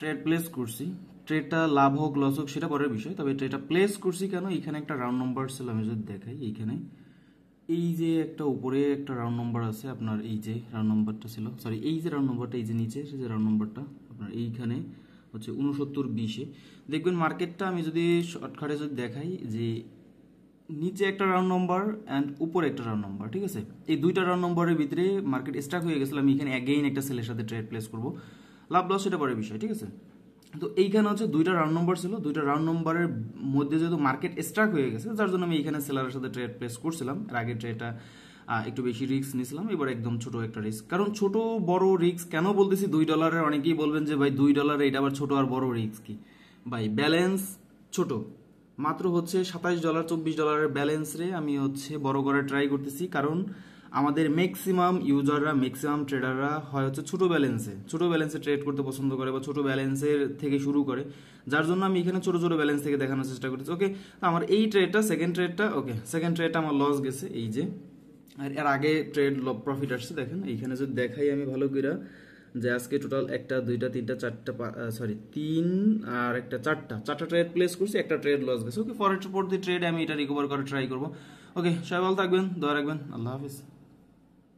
Trade place করছি, ট্রেডটা লাভ হোক loss হোক সেটা পরের বিষয়, তবে ট্রেডটা প্লেস করছি কেন, এখানে একটা রাউন্ড নাম্বার ছিল, আমি যদি দেখাই এইখানে এই যে একটা উপরে একটা রাউন্ড নাম্বার আছে আপনার, এই যে রাউন্ড নাম্বারটা ছিল, সরি এই যে রাউন্ড নাম্বারটা, এই যে নিচে সে যে রাউন্ড নাম্বারটা আপনার এইখানে হচ্ছে 69-20-এ দেখবেন মার্কেটটা। আমি যদি শর্টকাটে যদি দেখাই যে নিচে একটা রাউন্ড নাম্বার অ্যান্ড উপরে একটা রাউন্ড নাম্বার, ঠিক আছে, এই দুইটা রাউন্ড নাম্বারের ভিতরে মার্কেট স্টাক হয়ে গেছিল। আমি এখানে অ্যাগেইন একটা সেলের সাথে ট্রেড প্লেস করবো, লাভ লস সেটা পরের বিষয়, ঠিক আছে। তো এইখানে হচ্ছে দুইটা রাউন্ড নাম্বার ছিল, দুইটা রাউন্ড নাম্বারের মধ্যে যেহেতু মার্কেট স্টাক হয়ে গেছে, যার জন্য আমি এখানে সেলারের সাথে ট্রেড প্লেস করছিলাম। এর আগে ট্রেডটা একটু বেশি রিস্ক নিয়েছিলাম, এবার একদম ছোট একটা রিস্ক। কারণ ছোট বড় রিস্ক কেন বলতেছি, $2, অনেকেই বলবেন যে ভাই $2 এটা আবার ছোট আর বড় রিস্ক কি? ভাই ব্যালেন্স ছোট, মাত্র হচ্ছে $27 $24 ব্যালেন্স রে আমি হচ্ছে বড় করার ট্রাই করতেছি। কারণ আমাদের ম্যাক্সিমাম ইউজাররা, ম্যাক্সিমাম ট্রেডাররা হয় হচ্ছে ছোট ব্যালেন্সে ট্রেড করতে পছন্দ করে বা ছোট ব্যালেন্সের থেকে শুরু করে, যার জন্য আমি এখানে ছোট ছোট ব্যালেন্স থেকে দেখানোর চেষ্টা করতেছি। ওকে, আমার এই ট্রেডটা সেকেন্ড ট্রেডটা আমার লস গেছে, এই যে। আর এর আগে ট্রেড প্রফিট আসছে, দেখেন এইখানে যদি দেখাই আমি ভালো করে, যে আজকে টোটাল একটা দুইটা তিনটা চারটা সরি তিন আর একটা চারটা ট্রেড প্লেস করছি, একটা ট্রেড লস গেছে। ওকে, পরবর্তী ট্রেড আমি এটা রিকভার করার ট্রাই করবো। ওকে, সবাই ভালো থাকবেন, দোয়া রাখবেন, আল্লাহ হাফিজ।